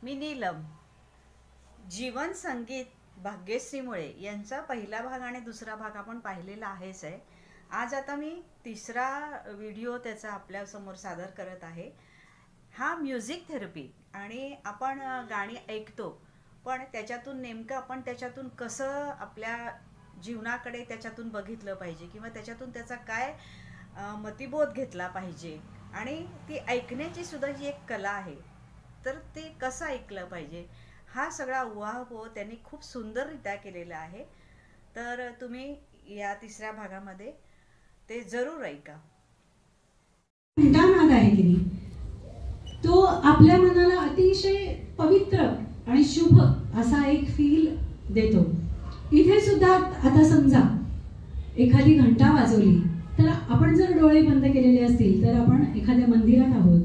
मी नीलम. जीवन संगीत भाग्यश्री मुळे यांचा पहिला भाग आणि दुसरा भाग आपण पाहिलेला आहेच आहे. आज आता मी तिसरा व्हिडिओ त्याचा आपल्यासमोर सादर करत आहे. हा म्युझिक थेरपी आणि आपण गाणी ऐकतो, पण त्याच्यातून नेमकं आपण त्याच्यातून कसं आपल्या जीवनाकडे त्याच्यातून बघितलं पाहिजे किंवा त्याच्यातून त्याचा काय मतिबोध घेतला पाहिजे आणि ती ऐकण्याची सुद्धा जी एक कला आहे, तर ते कसं ऐकलं पाहिजे हा सगळा उहापोह त्यांनी खूप सुंदररित्या केलेला आहे. तर तुम्ही या तिसऱ्या भागामध्ये ते जरूर ऐका. घंटानाद आहे की नाही, तो आपल्या मनाला अतिशय पवित्र आणि शुभ असा एक फील देतो. इथे सुद्धा आता समजा एखादी घंटा वाजवली तर आपण जर डोळे बंद केलेले असतील तर आपण एखाद्या मंदिरात आहोत,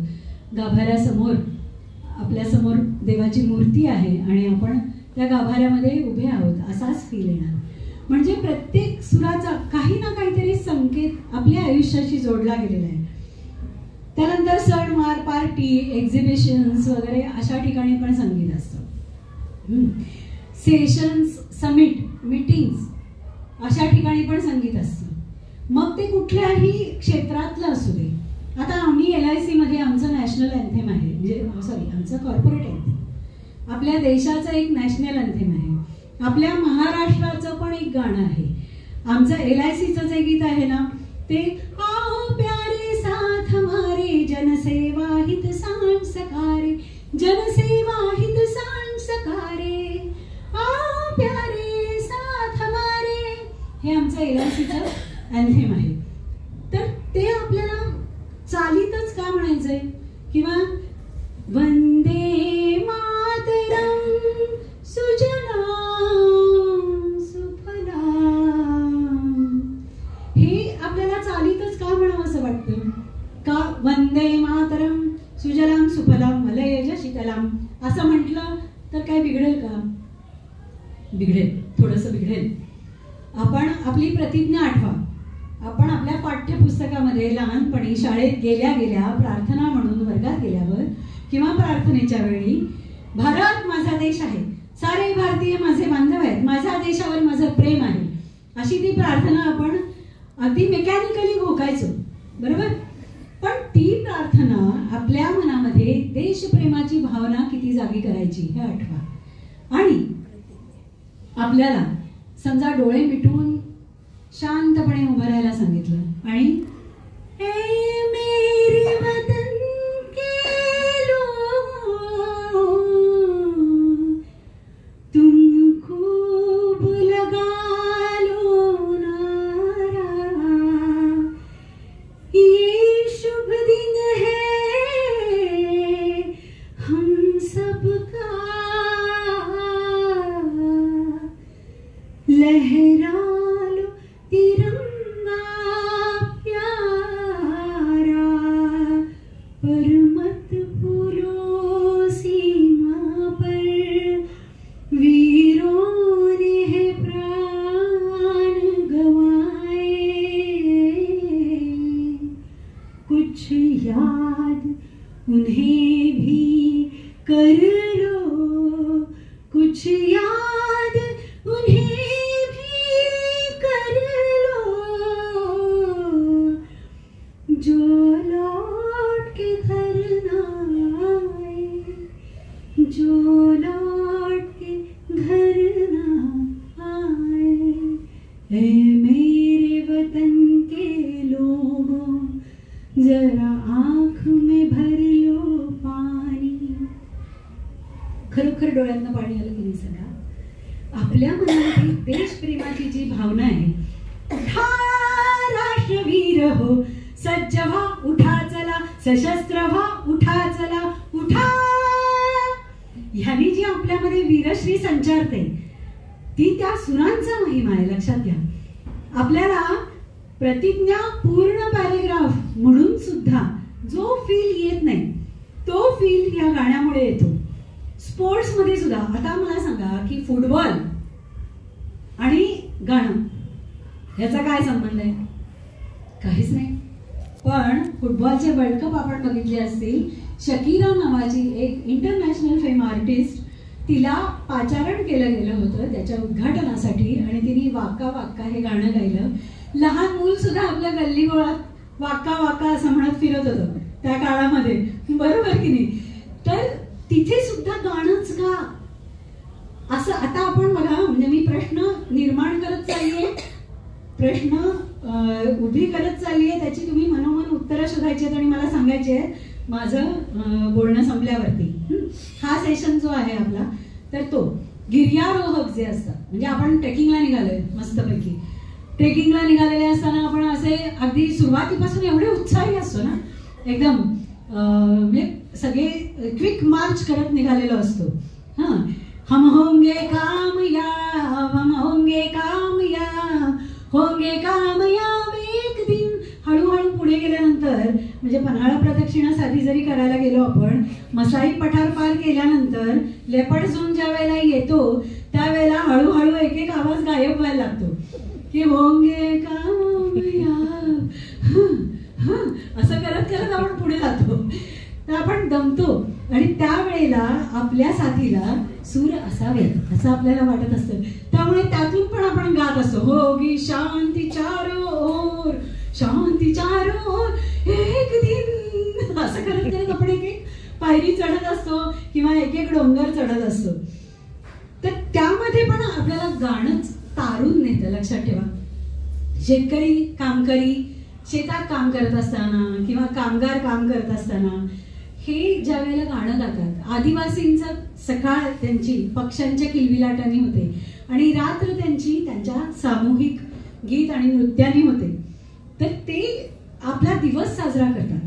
गाभाऱ्यासमोर आपल्यासमोर देवाची मूर्ती आहे आणि आपण त्या गाभाऱ्यामध्ये उभे आहोत असाच फील येणार. म्हणजे प्रत्येक सुराचा काही ना काहीतरी संकेत आपल्या आयुष्याशी जोडला गेलेला आहे. त्यानंतर सणवार, पार्टी, एक्झिबिशन्स वगैरे अशा ठिकाणी पण संगीत असतं. सेशन्स, समिट, मीटिंग्स अशा ठिकाणी पण संगीत असतं. मग ते कुठल्याही क्षेत्रातलं असू दे. आता आम्ही LIC मध्ये आमचं नॅशनल अँथेम आहे, म्हणजे सॉरी आमचं कॉर्पोरेट अँथेम, आपल्या देशाचं एक नॅशनल अँथेम आहे. आपल्या महाराष्ट्राचं पण एक गाणं आहे. आमचं LICचं जे गीत आहे ना ते आओ प्यारे साथ हमारे जनसेवा हित संस्कारे, जनसेवा हित संस्कारे, आओ प्यारे साथ हमारे, हे आमचं LICचं अँथेम आहे. तर ते आपल्याला चालीतच का म्हणायचंय किंवा वंदे मातरम सुजलाम सुफलाम हे आपल्याला चालीतच का म्हणावं असं वाटतं का? वंदे मातरम सुजलाम सुफलाम मलयज शीतलाम असं म्हटलं तर काय बिघडेल का? बिघडेल, थोडंसं बिघडेल. आपण आपली प्रतिज्ञा आठवा. आपण आपल्या पाठ्यपुस्तकामध्ये लहानपणी शाळेत गेल्या प्रार्थना म्हणून वर्गात गेल्यावर किंवा प्रार्थनेच्या वेळी भारत माझा देश आहे, सारे भारतीय माझे बांधव आहेत, माझ्या देशावर माझं प्रेम आहे, अशी ती प्रार्थना आपण अगदी मेकॅनिकली घोकायचो, बरोबर? पण ती प्रार्थना आपल्या मनामध्ये देशप्रेमाची भावना किती जागी करायची हे आठवा. आणि आपल्याला समजा डोळे मिटून शांतपणे उभं राहायला सांगितलं आणि मेरे वतन के लोगों तुम खूब लगा लो नारा, ये शुभ दिन है हम सबका, लहरा तिरंगा प्यारा, पर मत भूलो सीमा पर वीरों ने है प्राण गंवाए, कुछ याद उन्हें भी कर लो, कुछ याद उन्हें जो लौट के घर ना आए, जो लौट के घर ना आए, ऐ मेरे वतन के लोगों जरा आँख में भर लो पानी. खरोखर डोळ्यांना पाणी आलं की नाही? सगळा आपल्या मनामध्ये देशप्रेमाची जी भावना आहे, उठा राष्ट्रवीर हो, सज्ज व्हा, उठा चला, सशस्त्र व्हा, उठा चला, उठा. ह्यानी जी आपल्यामध्ये वीरश्री संचारते ती त्या सुरांचा महिमा आहे. लक्षात घ्या. आपल्याला प्रतिज्ञा पूर्ण पॅरेग्राफ म्हणून सुद्धा जो फील येत नाही तो फील या गाण्यामुळे येतो. स्पोर्ट्स मध्ये सुद्धा आता मला सांगा की फुटबॉल आणि गाणं याचा काय संबंध आहे? काहीच नाही. पण फुटबॉलचे वर्ल्ड कप आपण बघितले असतील शकीरा नावाची एक इंटरनॅशनल फेम आर्टिस्ट, तिला पाचारण केलं गेलं होतं त्याच्या उद्घाटनासाठी आणि तिने वाका वाका हे गाणं गायलं. लहान मूल सुद्धा आपल्या गल्लीबोळात वाका वाका असं म्हणत फिरत होतं त्या काळामध्ये, बरोबर की नाही? तर तिथे सुद्धा गाणंच का असं आता आपण बघा, म्हणजे मी प्रश्न निर्माण करत चाललीये, प्रश्न उभी करत चाललीये, त्याची तुम्ही मनोमन उत्तरं शोधायची आहेत आणि मला सांगायची आहे माझं बोलणं संपल्यावरती. हा सेशन जो आहे आपला, तर तो गिर्यारोहक जे असतात, म्हणजे आपण ट्रेकिंगला निघालोय मस्तपैकी, ट्रेकिंगला निघालेले असताना आपण असे अगदी सुरुवातीपासून एवढे उत्साही असतो ना, एकदम म्हणजे सगळे क्विक मार्च करत निघालेलो असतो. हम होंगे कामयाब, हम होंगे कामयाब, होंगे कामयाब एक दिन. हळूहळू पुढे गेल्यानंतर, म्हणजे पन्हाळा प्रदक्षिणा साधी जरी करायला गेलो आपण, मसाई पठार पार केल्यानंतर लेपर्ड झोन ज्या वेळेला येतो त्यावेळेला हळूहळू एक एक आवाज गायब व्हायला लागतो की होंगे कामयाब, असं करत करत आपण पुढे जातो. तर आपण दमतो आणि त्यावेळेला आपल्या साथीला सूर असावेत असं आपल्याला वाटत असतं. त्यामुळे त्यातून पण आपण गात असतो, होगी शांती चारो ओर, शांती चारो ओर एक दिन, असं करत करत आपण एक एक पायरी चढत असतो किंवा एक एक डोंगर चढत असतो. तर त्यामध्ये पण आपल्याला गाणंच तारून नेतं. लक्षात ठेवा, शेतकरी कामकरी शेतात काम करत असताना किंवा कामगार काम करत असताना हे ज्या वेळेला गाणं गातात, आदिवासींचं सकाळ त्यांची पक्ष्यांच्या किलबिलाटाने होते आणि रात्र त्यांची त्यांच्या सामूहिक गीत आणि नृत्याने होते. तर ते आपला दिवस साजरा करतात.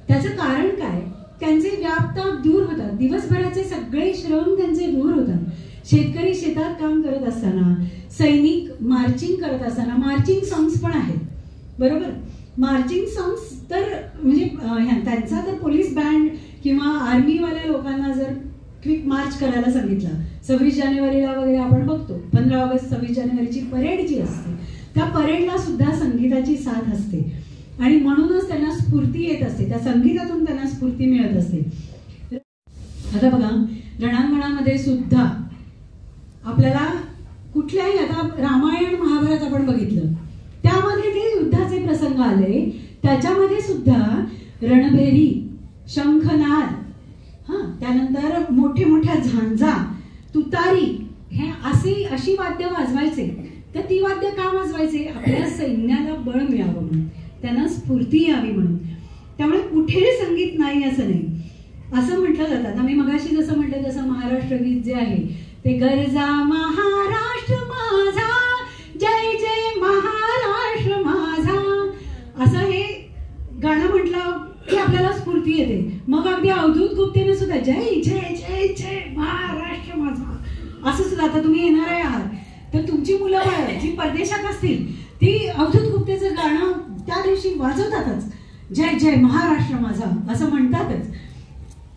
त्याचं कारण काय? त्यांचे व्यापताप दूर होतात, दिवसभराचे सगळे श्रम त्यांचे दूर होतात. शेतकरी शेतात काम करत असताना, सैनिक मार्चिंग करत असताना, मार्चिंग सॉंग्स पण आहेत, बरोबर? मार्चिंग सॉंग्स तर म्हणजे त्यांचा जर पोलीस बँड किंवा आर्मीवाल्या लोकांना जर क्विक मार्च करायला सांगितला, 26 जानेवारीला वगैरे आपण बघतो, 15 ऑगस्ट 26 जानेवारीची परेड जी असते, त्या परेडला सुद्धा संगीताची साथ असते आणि म्हणूनच त्यांना स्फूर्ती येत असते, त्या संगीतातून त्यांना स्फूर्ती मिळत असते. आता बघा, रणांगणामध्ये सुद्धा आपल्याला कुठल्याही, आता रामायण महाभारत आपण बघितलं, त्यामध्ये ते युद्धाचे प्रसंग आले, त्याच्यामध्ये सुद्धा रणभेरी, शंखनाद, त्यानंतर मोठे मोठ्या झांजा, तुतारी, हे अशी वाद्य वाजवायचे. तर ती वाद्य का वाजवायचे? आपल्या सैन्याला बळ मिळावं म्हणून, त्यांना स्फूर्ती यावी म्हणून. त्यामुळे कुठे संगीत नाही असं नाही, असं म्हटलं जातं. आता मी मगाशी जसं म्हटलं तसं महाराष्ट्र गीत जे आहे ते, गरजा महाराष्ट्र माझा, जय जय महाराष्ट्र माझा, असं हे गाणं म्हटलं की आपल्याला स्फूर्ती येते. मग अगदी अवधूत गुप्तेने सुद्धा जय जय जय जय महाराष्ट्र माझा असं सुद्धा, आता तुम्ही येणार आहे आहात तर तुमची मुलं जी परदेशात असतील ती अवधूत गुप्तेचं गाणं त्या दिवशी वाजवतातच, जय जय महाराष्ट्र माझा असं म्हणतातच.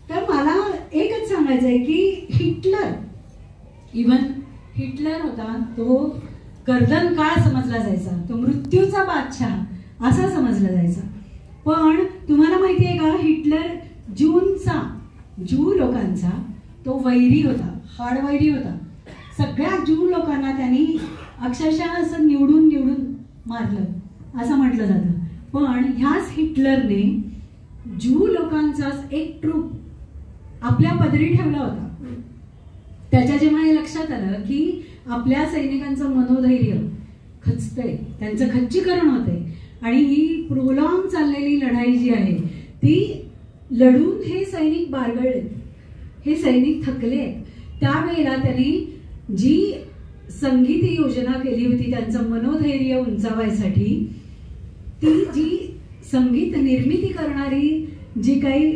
तर मला एकच सांगायचं आहे की हिटलर, इव्हन हिटलर होता तो गर्दन काळ समजला जायचा, तो मृत्यूचा बादशाह असा समजला जायचा. पण तुम्हाला माहिती आहे का, हिटलर ज्यू लोकांचा तो वैरी होता, हाडवैरी होता. सगळ्या ज्यू लोकांना त्यांनी अक्षरशः असं निवडून निवडून मारलं असं म्हटलं जातं. पण ह्याच हिटलरने ज्यू लोकांचाच एक ट्रूप आपल्या पदरी ठेवला होता. त्याच्या जेव्हा हे लक्षात आलं की आपल्या सैनिकांचं मनोधैर्य खचतंय, त्यांचं खच्चीकरण होतंय आणि ही प्रोलॉंग चाललेली लढाई जी आहे ती लढून हे सैनिक बारगळलेत, हे सैनिक थकले, त्यावेळेला त्यांनी जी संगीत योजना केली होती त्यांचं मनोधैर्य उंचावायसाठी, ती जी संगीत निर्मिती करणारी जी काही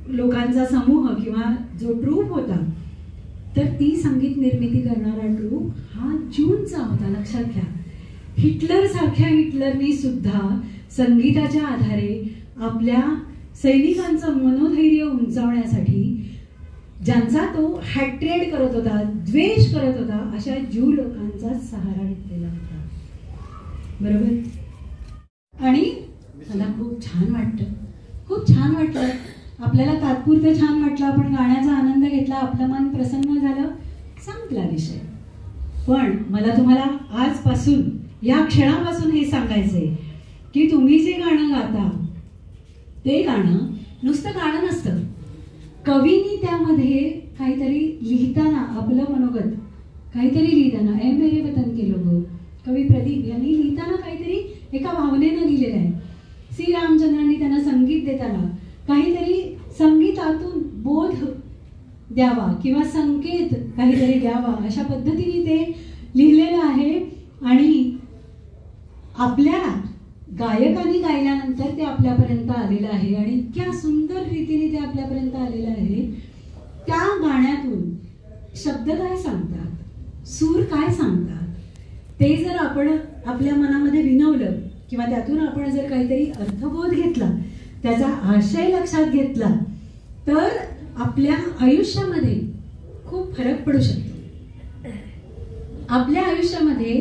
लोकांचा समूह किंवा जो ट्रूप होता, तर ती संगीत निर्मिती करणारा ट्रूप हा ज्यूंचा होता. लक्षात घ्या, हिटलर सारख्या हिटलरनी सुद्धा संगीताच्या आधारे आपल्या सैनिकांचं मनोधैर्य उंचावण्यासाठी ज्यांचा तो हॅट्रेड करत होता, द्वेष करत होता, अशा ज्यू लोकांचा सहारा घेतलेला होता, बरोबर? आणि मला खूप छान वाटतं आपल्याला तात्पुरतं छान वाटलं, आपण गाण्याचा आनंद घेतला, आपलं मन प्रसन्न झालं, संपला विषय. पण मला तुम्हाला आजपासून, या क्षणापासून हे सांगायचंय की तुम्ही जे गाणं गाता ते गाणं नुसतं गाणं नसतं. कवीनी त्यामध्ये काहीतरी लिहिताना, आपलं मनोगत काहीतरी लिहिताना, ए मेरे वतन के लोगो, कवी प्रदीप यांनी लिहिताना काहीतरी एका भावनेनं लिहिलेलं आहे. श्री रामचंद्रांनी त्यांना संगीत देताना काहीतरी संगीतातून बोध द्यावा किंवा संकेत काहीतरी द्यावा अशा पद्धतीने ते लिहिलेलं आहे. आणि आपल्याला गायकांनी गायल्यानंतर ते आपल्यापर्यंत आलेलं आहे आणि इतक्या सुंदर रीतीने ते आपल्यापर्यंत आलेलं आहे. त्या गाण्यातून शब्द काय सांगतात, सूर काय सांगतात, ते जर आपण आपल्या मनामध्ये विनवलं किंवा त्यातून आपण जर काहीतरी अर्थबोध घेतला, त्याचा आशय लक्षात घेतला, तर आपल्या आयुष्यामध्ये खूप फरक पडू शकतो. आपल्या आयुष्यामध्ये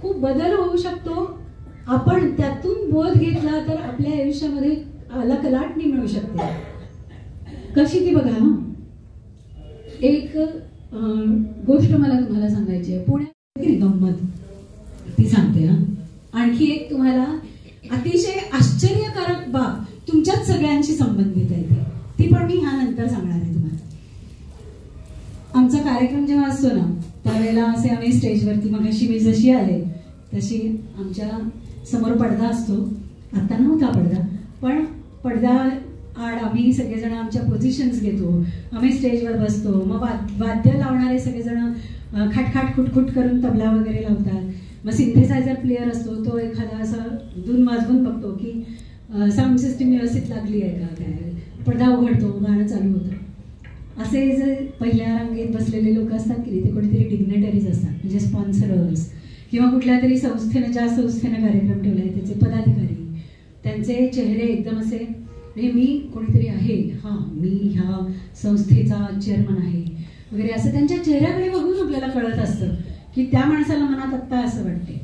खूप बदल होऊ शकतो. आपण त्यातून बोध घेतला तर आपल्या आयुष्यामध्ये अलकलाटणी मिळू शकते. कशी ती बघा. एक गोष्ट मला तुम्हाला सांगायची आहे. पुण्यात गंमत ती सांगते. आणखी एक तुम्हाला अतिशय आश्चर्यकारक बाब तुमच्याच सगळ्यांशी संबंधित आहे, ती पण मी ह्यानंतर सांगणार आहे तुम्हाला. आमचा कार्यक्रम जेव्हा असतो ना, त्यावेळेला असे आम्ही स्टेजवरती, मग अशी मी जशी आले तशी आमच्या समोर पडदा असतो. आता नव्हता पडदा, पण पडदा आड आम्ही सगळेजण आमच्या पोझिशन्स घेतो. आम्ही स्टेजवर बसतो. मग वाद्य लावणारे सगळेजण खाटखाट खुटखुट करून तबला वगैरे लावतात. मग सिंथेसायझर प्लेअर असतो, तो एखादा असा धून वाजवून बघतो की साऊंड सिस्टीम व्यवस्थित लागली आहे का, काय. पडदा उघडतो, गाणं चालू होतं. असे जे पहिल्या रांगेत बसलेले लोक असतात की ते कोणीतरी डिग्नेटरीज असतात, म्हणजे स्पॉन्सरर्स किंवा कुठल्या तरी संस्थेनं, ज्या संस्थेनं कार्यक्रम ठेवला आहे त्याचे पदाधिकारी. त्यांचे चेहरे एकदम असे, म्हणजे मी कोणीतरी आहे, हां मी ह्या संस्थेचा चेअरमन आहे वगैरे, असं त्यांच्या चेहऱ्याकडे बघून आपल्याला कळत असतं की त्या माणसाला मनात आत्ता असं वाटते.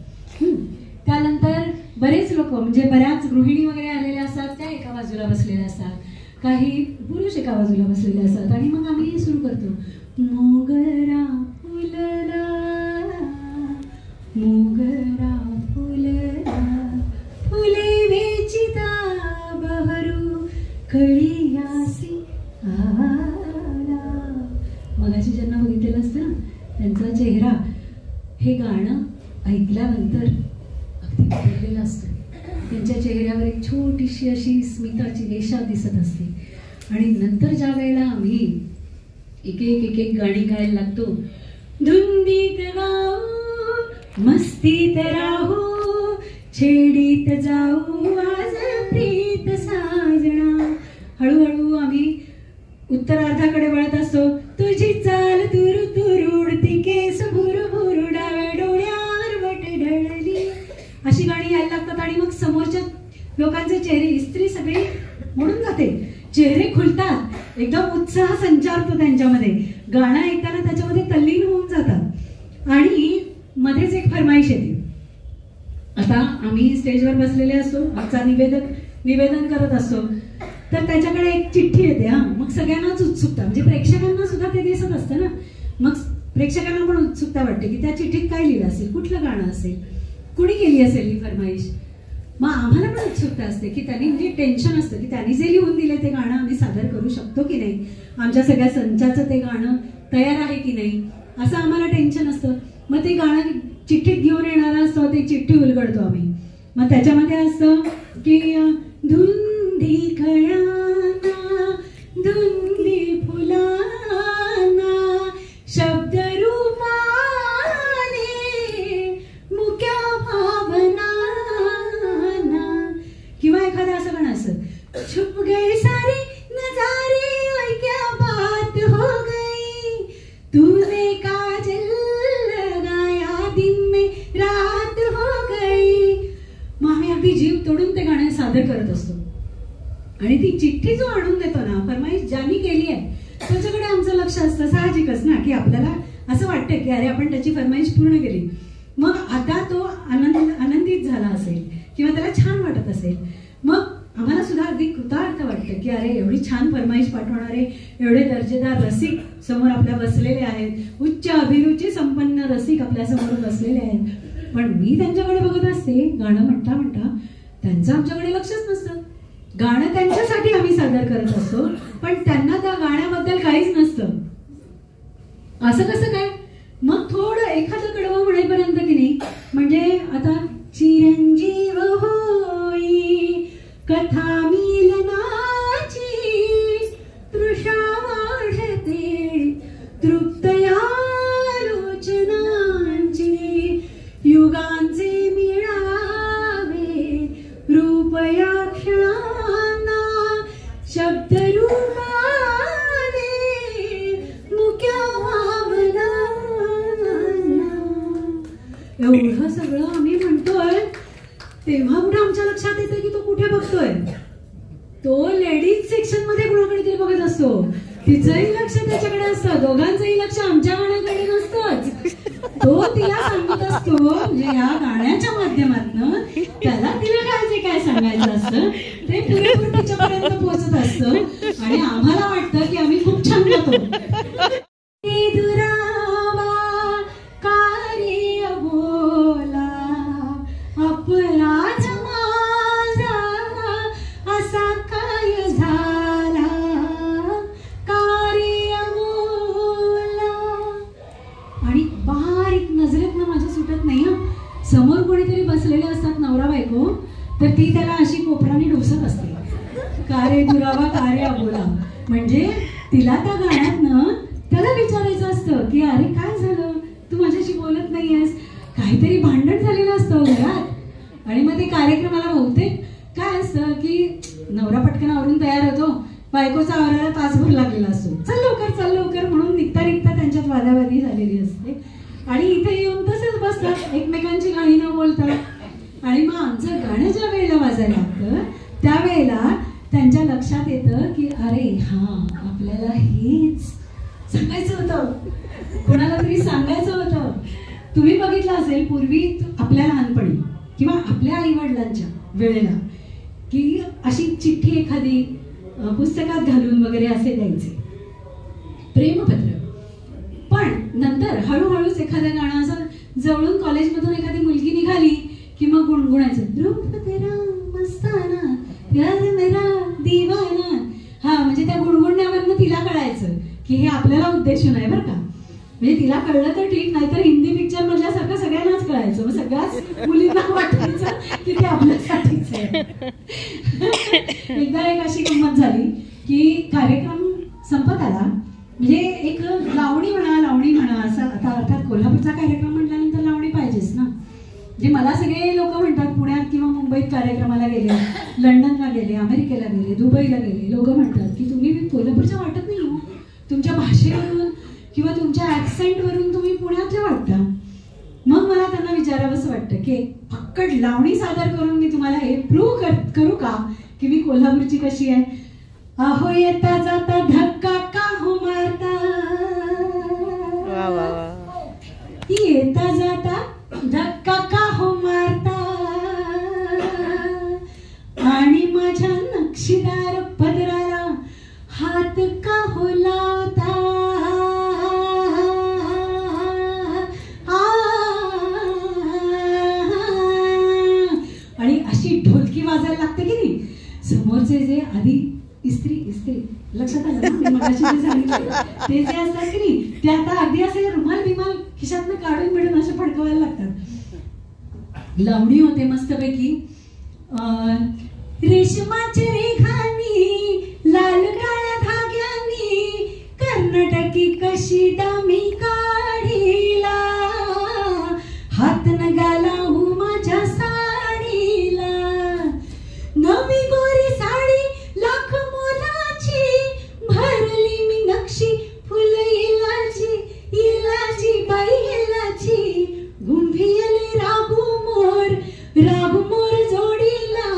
त्यानंतर बरेच लोक, म्हणजे बऱ्याच गृहिणी वगैरे आलेल्या असतात, त्या एका बाजूला बसलेल्या असतात, काही पुरुष एका बाजूला बसलेले असतात. आणि मग आम्ही सुरू करतो, मोगरा फुलला, मोगरा फुलला, फुले वेचिता बहरू, कळीयासी आला. मगाशी ज्यांना बघितलेलं असतं ना, त्यांचा चेहरा हे गाणं ऐकल्यानंतर अगदी बदललेलं असतं. त्यांच्या चेहऱ्यावर एक छोटीशी अशी स्मिताची रेषा दिसत असते. आणि नंतर ज्या वेळेला आम्ही एक एक गाणी गायला लागतो, धुंदीत गाऊ, मस्तीत राहू, छेडीत जाऊ, आज प्रीत साजना. हळूहळू आम्ही उत्तरार्धाकडे वळत असतो. तुझी चाल तुरु तुरु उडती, केस भुरु भुरु, डाव्या डोळ्यावर वट ढळली, अशी गाणी यायला लागतात. आणि मग समोरच्या लोकांचे चेहरे, इस्त्री सगळी मोडून जाते, चेहरे खुलतात, एकदम उत्साह संचारतो त्यांच्यामध्ये. गाणं ऐकताना त्याच्यामध्ये तल्लीन होऊन जातात. आणि मध्येच एक फरमाईश येते. आता आम्ही स्टेजवर बसलेले असतो, आमचा निवेदन करत असतो, तर त्याच्याकडे एक चिठ्ठी येते. मग सगळ्यांनाच उत्सुकता, म्हणजे प्रेक्षकांना सुद्धा ते दिसत असतं ना, मग प्रेक्षकांना पण उत्सुकता वाटते की त्या चिठ्ठीत काय लिहिलं असेल, कुठलं गाणं असेल, कुणी केली असेल ही फरमाईश. मग आम्हाला पण उत्सुकता असते की त्यांनी, म्हणजे टेन्शन असतं की त्यांनी जे लिहून दिले ते गाणं आम्ही सादर करू शकतो की नाही, आमच्या सगळ्या संचाचं ते गाणं तयार आहे की नाही, असं आम्हाला टेन्शन असतं. मग ते गाणं चिठ्ठीत घेऊन येणारा असतो, ते चिठ्ठी उलगडतो आम्ही. मग त्याच्यामध्ये असतं की धुंदी कळाना, धुंदी फुलाना, शब्द रूपाने मुक्या भावना. किंवा एखादं असं गाणं असं, छुप गए सारे नजारे और क्या बात हो गई, तूने काजल लगाया दिन में रात हो गई. मग आम्ही अगदी जीव तोडून ते गाणं सादर करत असतो. आणि ती चिठ्ठी जो आणून देतो ना, फरमाईश ज्यांनी केली आहे त्याच्याकडे आमचं लक्ष असतं साहजिकच ना, की आपल्याला असं वाटतं की अरे आपण त्याची फरमाईश पूर्ण केली. मग आता तो आनंदित झाला असेल किंवा त्याला छान वाटत असेल, मग आम्हाला सुद्धा अगदी कृतार्थ वाटतं की अरे एवढी छान फरमाईश पाठवणारे एवढे दर्जेदार रसिक समोर आपल्या बसलेले आहेत, उच्च अभिरुची संपन्न रसिक आपल्या समोर बसलेले आहेत. पण मी त्यांच्याकडे बघत असते गाणं म्हणता म्हणता, त्यांचं आमच्याकडे लक्षच नसतं. गाणं त्यांच्यासाठी आम्ही सादर करत असतो, पण त्यांना त्या गाण्याबद्दल काहीच नसतं. असं कसं काय? मग थोडं एखादं कडवं म्हणेपर्यंत की नाही, म्हणजे आता चिरंजीव होई कथा मिलनाची, तृषा वाढते तृप्तया लोचनांची, युगांचे मिळावे रूपया क्षणांना, शब्दरूपाने मुक्या भावना. एवढं सगळं आम्ही म्हणतोय तेव्हा कुठे आमच्या लक्षात येतं की तो कुठे बघतोय. तो लेडीज सेक्शन मध्ये कुणाकडे तरी बघत असतो. तिचंही लक्ष त्याच्याकडे असतं, दोघांचंही लक्ष आमच्या गाण्याकडे नसतंच. तो तिला सांगत असतो म्हणजे या गाण्याच्या माध्यमातून त्याला तिला काय जे काय सांगायचं असतं ते पुरेपूर तिच्यापर्यंत पोहोचत असतं आणि आम्हाला वाटतं की आम्ही खूप छान गातो. अपराध माझा असा काय झाला, कार्य बोला. आणि बारीक नजरेतनं माझ्या सुटत नाही हं. समोर कोणीतरी बसलेले असतात नवरा बायको, तर ती त्याला अशी कोपराने डोसत असते, कार्य दुरावा कार्य बोला. म्हणजे तिला त्या गाण्यातनं त्याला विचारायचं असतं की अरे काय झालं, तू माझ्याशी बोलत नाहीयेस, काहीतरी भांडण झालेलं असतं घरात. आणि मग ते कार्यक्रमाला बहुतेक काय असतं की नवरा पटकन आवरून तयार होतो, बायकोचा आवरायला तासभर लागलेला असतो, चल लवकर म्हणून निघता निघता त्यांच्यात वादावादी झालेली असते. आणि इथे येऊन तसेच बसतात एकमेकांची गाणी न बोलतात. आणि मग आमचं गाणं ज्या वेळेला वाजायला लागतं त्यावेळेला त्यांच्या लक्षात येतं की अरे हा आपल्याला हेच सांगायचं होतं, कोणाला तरी सांगायचं होतं. तुम्ही बघितलं असेल पूर्वी आपल्या लहानपणी किंवा आपल्या आई वडिलांच्या वेळेला की अशी चिठ्ठी एखादी पुस्तकात घालून वगैरे असे द्यायचे प्रेमपत्र. पण नंतर हळूहळूच एखादं गाणं असं जवळून कॉलेजमधून एखादी मुलगी निघाली की मग गुणगुणायचं, रूप तेरा मस्ताना प्यार मेरा दीवाना. हा म्हणजे त्या गुणगुणण्यावरनं तिला कळायचं की हे आपल्याला उद्देशून आहे बरं का. म्हणजे तिला कळलं तर ठीक, नाहीतर हिंदी पिक्चर मधल्यासारखं सगळ्यांनाच कळायचं. मग सगळ्याच मुलींना वाटायचं की ते आपल्यासाठीच आहे. एकदा एक अशी गंमत झाली की कार्यक्रम संपत आला, म्हणजे एक लावणी म्हणा असं. आता अर्थात कोल्हापूरचा कार्यक्रम म्हटल्यानंतर लावणी पाहिजेच ना. म्हणजे मला सगळे लोक म्हणतात पुण्यात किंवा मुंबईत कार्यक्रमाला गेले, लंडनला गेले, अमेरिकेला गेले, दुबईला गेले, लोक म्हणतात की तुम्ही कोल्हापूरच्या वाटत नाही हो, तुमच्या भाषेवरून किंवा तुमच्या ऍक्सेंटवरून तुम्ही पुण्यातले वाटता. मग मला त्यांना विचारावंसं वाटतं की फक्कड लावणी सादर करून मी तुम्हाला हे प्रूव्ह करू का की मी कोल्हापूरची कशी आहे. अहो येता जाता धक्का का हो मारता, येता जाता धक्का का हो मारता, आणि माझ्या नक्षीदार पदराला हात का हो लावता. आणि अशी ढोलकी वाजायला लागते की नाही, समोरचे जे आधी इस्त्री लक्षात आलं ना मगाशी जे सांगितलं ते जे असतात की नाही, ते आता अगदी असे रुमाल बिमाल खिशातनं काढून मिळून असे फडकवायला लागतात. लावणी होते मस्तपैकी. रेशमाचे रेघांनी लाल काळ्या धाग्यांनी कर्नाटकी कशी दामी काढीला, हात न गालाहू माझ्या साडीला, नवी गोरी साडी लाख मोलाची, भरली मी नक्षी फुल इलाची, इलाची बाई इलाची, गुंभियले राघू मोर जोडीला,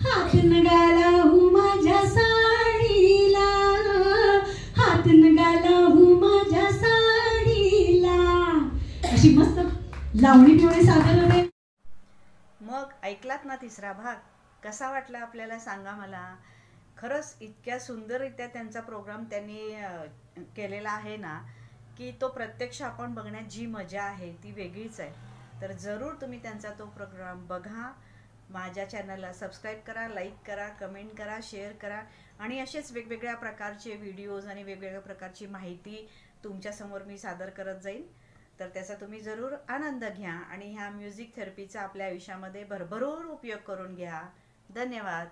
हात न गालाहू माझ्या साडीला, हात न गालाहू माझ्या साडीला. अशी मस्त लावणी सादर होते. मग ऐकलात ना तिसरा भाग. कसा वाटला आपल्याला सांगा मला. खरंच इतक्या सुंदररित्या त्यांचा प्रोग्राम त्यांनी केलेला आहे ना, की तो प्रत्यक्ष आपण बघण्यात जी मजा आहे ती वेगळीच आहे. तर जरूर तुम्ही त्यांचा तो प्रोग्राम बघा. माझ्या चॅनलला सबस्क्राईब करा, लाईक करा, कमेंट करा, शेअर करा आणि असेच वेगवेगळ्या प्रकारचे व्हिडिओज आणि वेगवेगळ्या प्रकारची माहिती तुमच्यासमोर मी सादर करत जाईन. तर त्याचा तुम्ही जरूर आनंद घ्या आणि ह्या म्युझिक थेरपीचा आपल्या आयुष्यामध्ये भरभरून उपयोग करून घ्या. धन्यवाद.